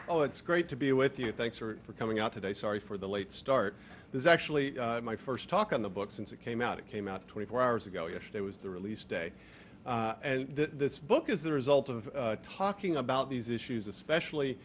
Oh, it's great to be with you. Thanks for coming out today. Sorry for the late start. This is actually my first talk on the book since it came out. It came out 24 hours ago. Yesterday was the release day. This book is the result of talking about these issues, especially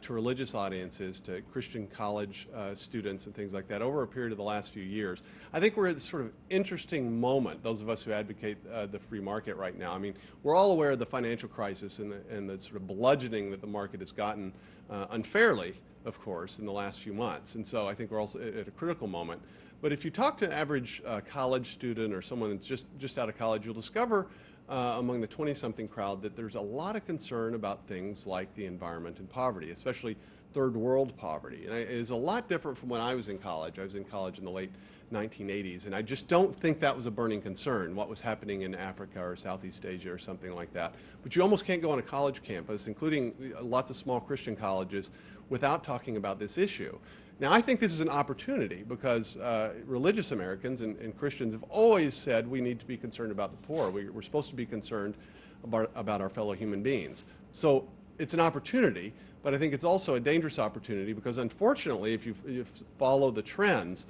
to religious audiences, to Christian college students and things like that, over a period of the last few years. I think we're at this sort of interesting moment, those of us who advocate the free market right now. I mean, we're all aware of the financial crisis and the sort of bludgeoning that the market has gotten unfairly, of course, in the last few months. And so I think we're also at a critical moment. But if you talk to an average college student or someone that's just out of college, you'll discover among the 20-something crowd that there's a lot of concern about things like the environment and poverty, especially third world poverty. And it is a lot different from when I was in college. I was in college in the late 1980s, and I just don't think that was a burning concern, what was happening in Africa or Southeast Asia or something like that. But you almost can't go on a college campus, including lots of small Christian colleges, without talking about this issue. Now, I think this is an opportunity because religious Americans and Christians have always said we need to be concerned about the poor. We're supposed to be concerned about our fellow human beings. So it's an opportunity, but I think it's also a dangerous opportunity because, unfortunately, if you follow the trends,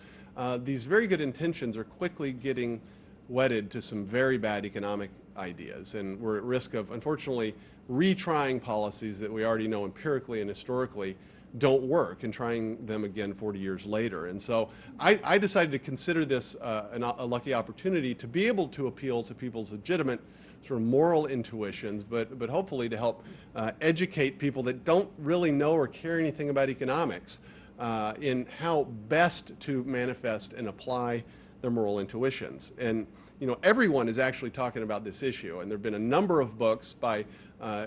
these very good intentions are quickly getting wedded to some very bad economic ideas. And we're at risk of, unfortunately, retrying policies that we already know empirically and historically don't work and trying them again 40 years later. And so I decided to consider this a lucky opportunity to be able to appeal to people's legitimate sort of moral intuitions, but hopefully to help educate people that don't really know or care anything about economics in how best to manifest and apply their moral intuitions. And everyone is actually talking about this issue, and there have been a number of books by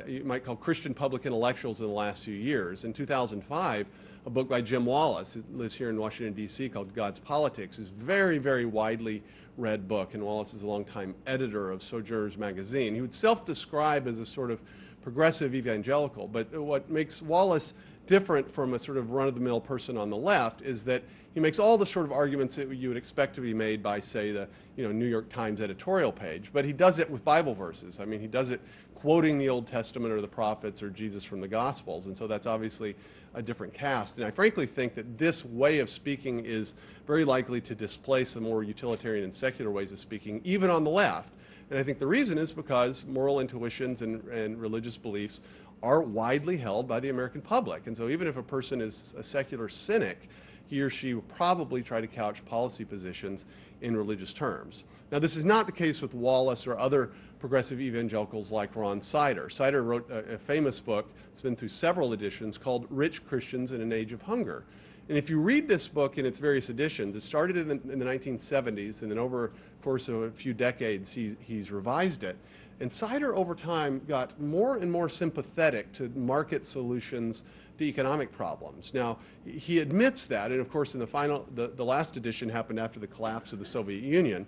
you might call Christian public intellectuals in the last few years. In 2005, a book by Jim Wallis, who lives here in Washington, D.C., called God's Politics, is a very, very widely read book, and Wallis is a longtime editor of Sojourners magazine. He would self-describe as a sort of progressive evangelical, but what makes Wallis different from a sort of run-of-the-mill person on the left is that he makes all the sort of arguments that you would expect to be made by, say, the New York Times editorial page, but he does it with Bible verses. I mean, he does it quoting the Old Testament or the prophets or Jesus from the Gospels, and so that's obviously a different cast. And I frankly think that this way of speaking is very likely to displace the more utilitarian and secular ways of speaking, even on the left. And I think the reason is because moral intuitions and religious beliefs are widely held by the American public. And so even if a person is a secular cynic, he or she will probably try to couch policy positions in religious terms. Now, this is not the case with Wallis or other progressive evangelicals like Ron Sider. Sider wrote a famous book, it's been through several editions, called Rich Christians in an Age of Hunger. And if you read this book in its various editions, it started in the 1970s, and then over the course of a few decades, he's revised it. And Sider, over time, got more and more sympathetic to market solutions to economic problems. Now, he admits that, and of course, in the last edition happened after the collapse of the Soviet Union.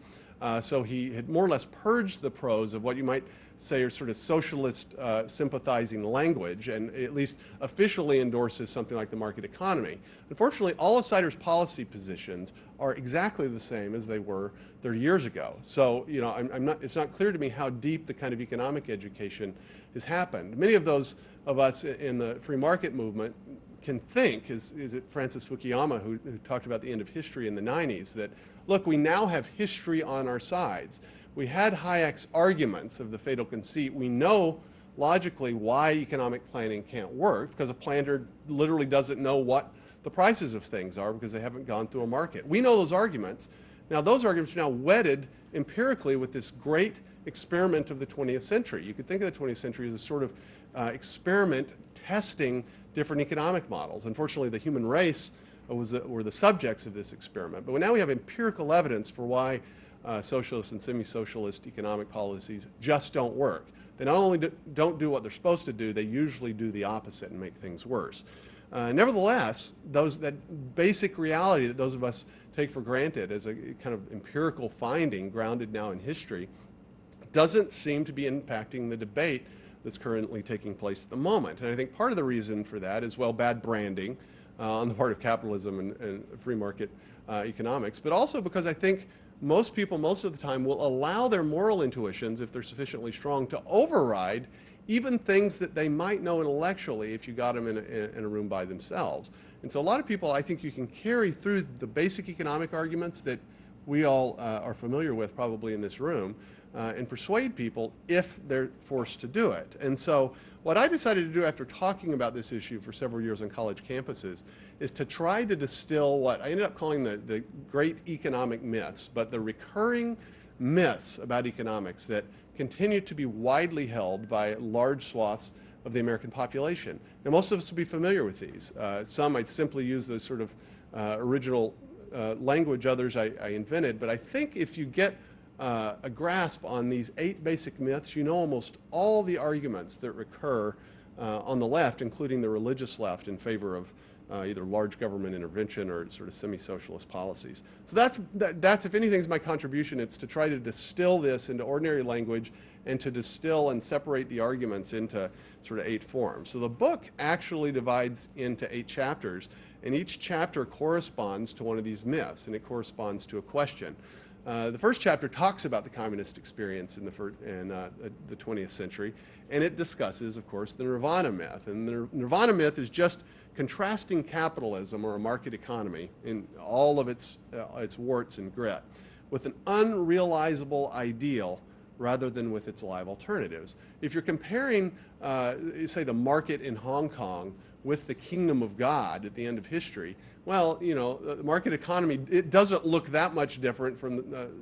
So he had more or less purged the prose of what you might say are sort of socialist sympathizing language, and at least officially endorses something like the market economy. Unfortunately, all of Sider's policy positions are exactly the same as they were 30 years ago. So, it's not clear to me how deep the kind of economic education has happened. Many of those of us in the free market movement can think, is it Francis Fukuyama who talked about the end of history in the 90s, that, look, we now have history on our sides. We had Hayek's arguments of the fatal conceit. We know logically why economic planning can't work, because a planner literally doesn't know what the prices of things are because they haven't gone through a market. We know those arguments. Now, those arguments are now wedded empirically with this great experiment of the 20th century. You could think of the 20th century as a sort of experiment testing different economic models. Unfortunately, the human race were the subjects of this experiment. But now we have empirical evidence for why socialist and semi-socialist economic policies just don't work. They not only don't do what they're supposed to do, they usually do the opposite and make things worse. Nevertheless, that basic reality that those of us take for granted as a kind of empirical finding grounded now in history doesn't seem to be impacting the debate that's currently taking place at the moment. And I think part of the reason for that is, well, bad branding on the part of capitalism and free market economics, but also because I think most people, most of the time, will allow their moral intuitions, if they're sufficiently strong, to override even things that they might know intellectually if you got them in a room by themselves. And so a lot of people, I think you can carry through the basic economic arguments that we all are familiar with probably in this room, and persuade people if they're forced to do it. And so what I decided to do after talking about this issue for several years on college campuses is to try to distill what I ended up calling the great economic myths, but the recurring myths about economics that continue to be widely held by large swaths of the American population. Now, most of us will be familiar with these. Some I'd simply use the sort of original language, others I invented, but I think if you get a grasp on these 8 basic myths, you know almost all the arguments that recur on the left, including the religious left, in favor of either large government intervention or sort of semi-socialist policies. So that's, if anything, is my contribution. It's to try to distill this into ordinary language and to distill and separate the arguments into sort of 8 forms. So the book actually divides into 8 chapters, and each chapter corresponds to one of these myths, and it corresponds to a question. The first chapter talks about the communist experience in the 20th century, and it discusses, of course, the nirvana myth. And the nirvana myth is just contrasting capitalism, or a market economy, in all of its warts and grit, with an unrealizable ideal rather than with its live alternatives. If you're comparing, say, the market in Hong Kong with the kingdom of God at the end of history, well, you know, the market economy, it doesn't look that much different from,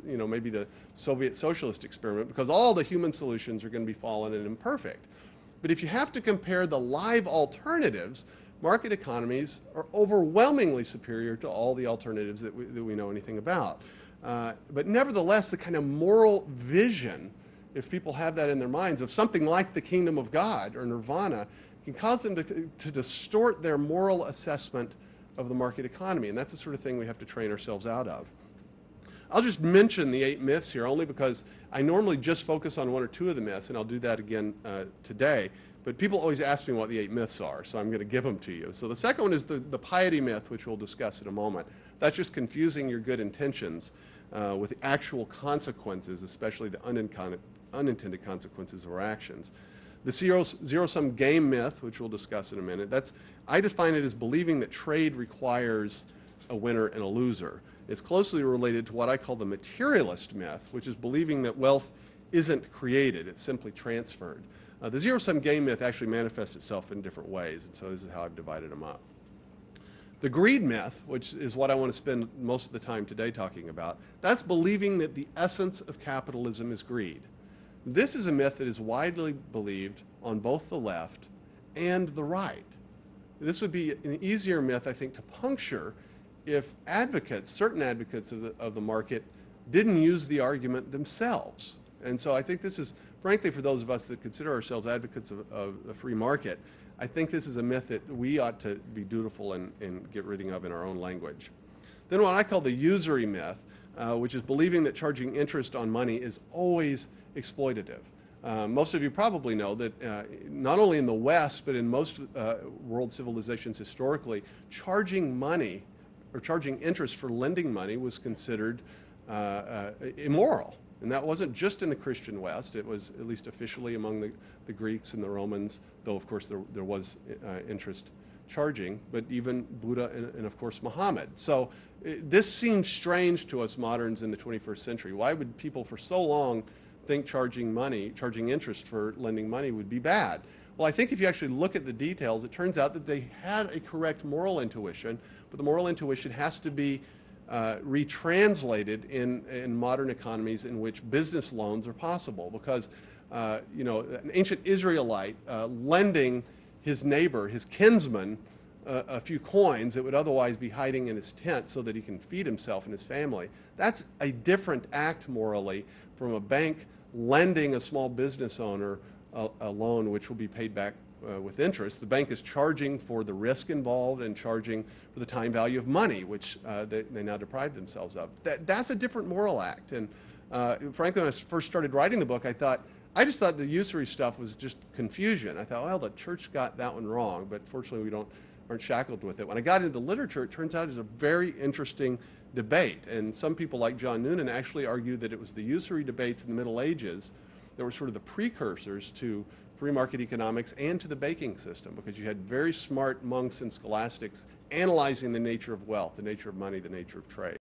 you know, maybe the Soviet socialist experiment, because all the human solutions are going to be fallen and imperfect. But if you have to compare the live alternatives, market economies are overwhelmingly superior to all the alternatives that we know anything about. But nevertheless, the kind of moral vision, if people have that in their minds, of something like the kingdom of God or nirvana, can cause them to distort their moral assessment of the market economy. And that's the sort of thing we have to train ourselves out of. I'll just mention the 8 myths here only because I normally just focus on 1 or 2 of the myths, and I'll do that again today. But people always ask me what the 8 myths are, so I'm going to give them to you. So the second one is the piety myth, which we'll discuss in a moment. That's just confusing your good intentions with the actual consequences, especially the unintended consequences of our actions. The zero-sum game myth, which we'll discuss in a minute, I define it as believing that trade requires a winner and a loser. It's closely related to what I call the materialist myth, which is believing that wealth isn't created, it's simply transferred. The zero-sum game myth actually manifests itself in different ways, and so this is how I've divided them up. The greed myth, which is what I want to spend most of the time today talking about, that's believing that the essence of capitalism is greed. This is a myth that is widely believed on both the left and the right. This would be an easier myth, I think, to puncture if advocates, certain advocates of the market, didn't use the argument themselves. And so I think this is, frankly, for those of us that consider ourselves advocates of the free market, I think this is a myth that we ought to be dutiful and get rid of in our own language. Then what I call the usury myth, which is believing that charging interest on money is always exploitative. Most of you probably know that not only in the West, but in most world civilizations historically, charging money or charging interest for lending money was considered immoral. And that wasn't just in the Christian West. It was at least officially among the Greeks and the Romans, though of course there was interest charging, but even Buddha and of course Muhammad. So this seems strange to us moderns in the 21st century. Why would people for so long think charging interest for lending money would be bad? Well, I think if you actually look at the details, it turns out that they had a correct moral intuition, but the moral intuition has to be retranslated in modern economies in which business loans are possible, because you know, an ancient Israelite lending his neighbor, his kinsman, a few coins that would otherwise be hiding in his tent so that he can feed himself and his family, that's a different act morally from a bank lending a small business owner a loan which will be paid back with interest. The bank is charging for the risk involved and charging for the time value of money, which they now deprive themselves of. That's a different moral act. And frankly, when I first started writing the book, I just thought the usury stuff was just confusion. I thought, well, the church got that one wrong, but fortunately we aren't shackled with it. When I got into literature, it turns out it's a very interesting debate. And some people like John Noonan actually argued that it was the usury debates in the Middle Ages that were sort of the precursors to free market economics and to the banking system, because you had very smart monks and scholastics analyzing the nature of wealth, the nature of money, the nature of trade.